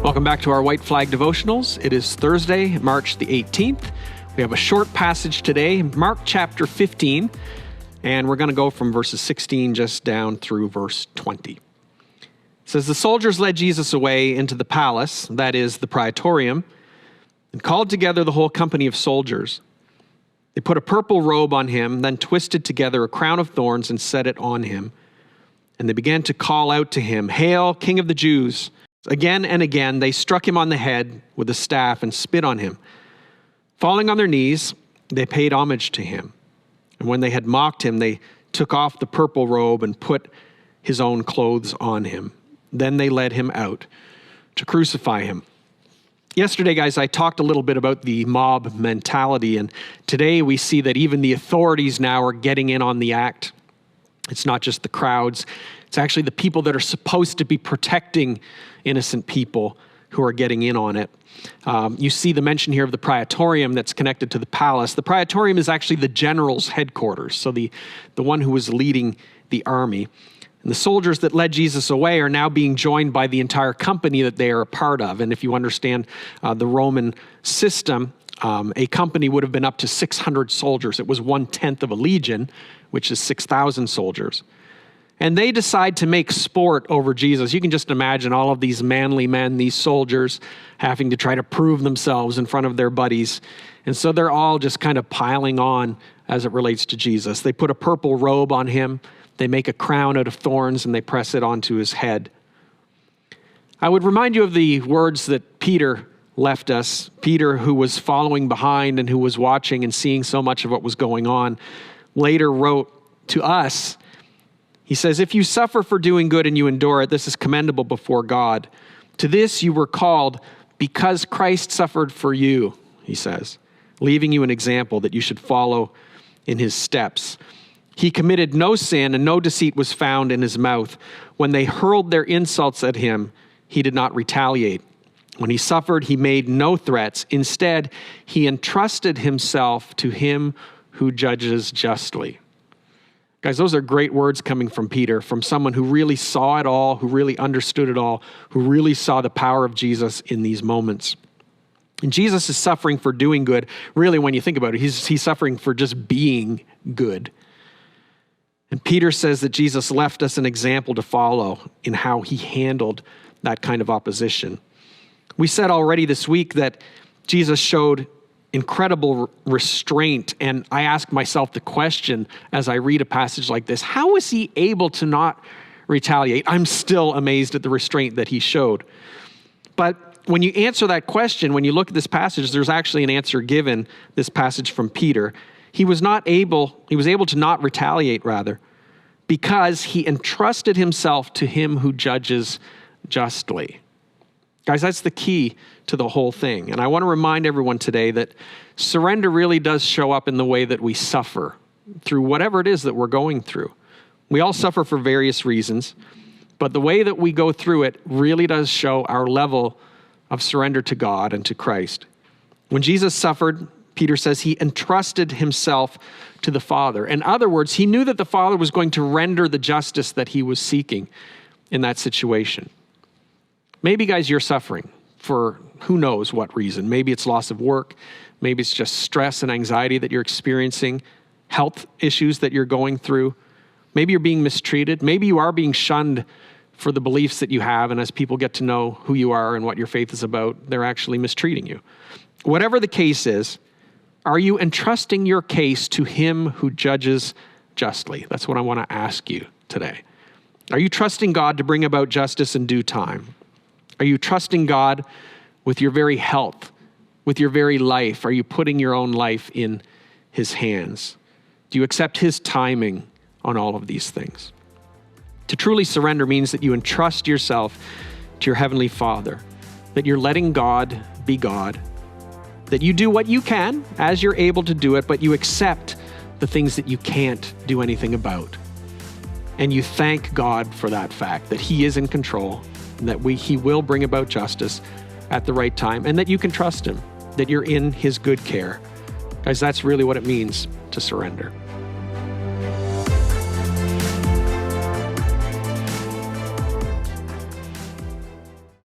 Welcome back to our White Flag Devotionals. It is Thursday, March the 18th. We have a short passage today, Mark chapter 15, and we're going to go from verses 16 just down through verse 20. It says, "The soldiers led Jesus away into the palace, that is, the praetorium, and called together the whole company of soldiers. They put a purple robe on him, then twisted together a crown of thorns and set it on him. And they began to call out to him, 'Hail, King of the Jews!' Again and again, they struck him on the head with a staff and spit on him. Falling on their knees, they paid homage to him. And when they had mocked him, they took off the purple robe and put his own clothes on him. Then they led him out to crucify him." Yesterday, guys, I talked a little bit about the mob mentality, and today we see that even the authorities now are getting in on the act. It's not just the crowds. It's actually the people that are supposed to be protecting innocent people who are getting in on it. You see the mention here of the praetorium that's connected to the palace. The praetorium is actually the general's headquarters, so the one who was leading the army. And the soldiers that led Jesus away are now being joined by the entire company that they are a part of. And if you understand the Roman system, a company would have been up to 600 soldiers. It was 1/10 of a legion, which is 6,000 soldiers. And they decide to make sport over Jesus. You can just imagine all of these manly men, these soldiers, having to try to prove themselves in front of their buddies. And so they're all just kind of piling on as it relates to Jesus. They put a purple robe on him. They make a crown out of thorns and they press it onto his head. I would remind you of the words that Peter left us. Peter, who was following behind and who was watching and seeing so much of what was going on, later wrote to us. He says, "If you suffer for doing good and you endure it, this is commendable before God. To this you were called because Christ suffered for you," he says, "leaving you an example that you should follow in his steps. He committed no sin and no deceit was found in his mouth. When they hurled their insults at him, he did not retaliate. When he suffered, he made no threats. Instead, he entrusted himself to him who judges justly." Guys, those are great words coming from Peter, from someone who really saw it all, who really understood it all, who really saw the power of Jesus in these moments. And Jesus is suffering for doing good. Really, when you think about it, he's suffering for just being good. And Peter says that Jesus left us an example to follow in how he handled that kind of opposition. We said already this week that Jesus showed incredible restraint, and I ask myself the question as I read a passage like this, how is he able to not retaliate? I'm still amazed at the restraint that he showed. But when you answer that question, when you look at this passage, there's actually an answer given, this passage from Peter. He was able to not retaliate, rather, because he entrusted himself to him who judges justly. Guys, that's the key to the whole thing. And I want to remind everyone today that surrender really does show up in the way that we suffer through whatever it is that we're going through. We all suffer for various reasons, but the way that we go through it really does show our level of surrender to God and to Christ. When Jesus suffered, Peter says he entrusted himself to the Father. In other words, he knew that the Father was going to render the justice that he was seeking in that situation. Maybe, guys, you're suffering for who knows what reason. Maybe it's loss of work. Maybe it's just stress and anxiety that you're experiencing, health issues that you're going through. Maybe you're being mistreated. Maybe you are being shunned for the beliefs that you have, and as people get to know who you are and what your faith is about, they're actually mistreating you. Whatever the case is, are you entrusting your case to him who judges justly? That's what I want to ask you today. Are you trusting God to bring about justice in due time? Are you trusting God with your very health, with your very life? Are you putting your own life in his hands? Do you accept his timing on all of these things? To truly surrender means that you entrust yourself to your Heavenly Father, that you're letting God be God, that you do what you can as you're able to do it, but you accept the things that you can't do anything about. And you thank God for that fact, that he is in control, and that he will bring about justice at the right time, and that you can trust him, that you're in his good care. Guys, that's really what it means to surrender.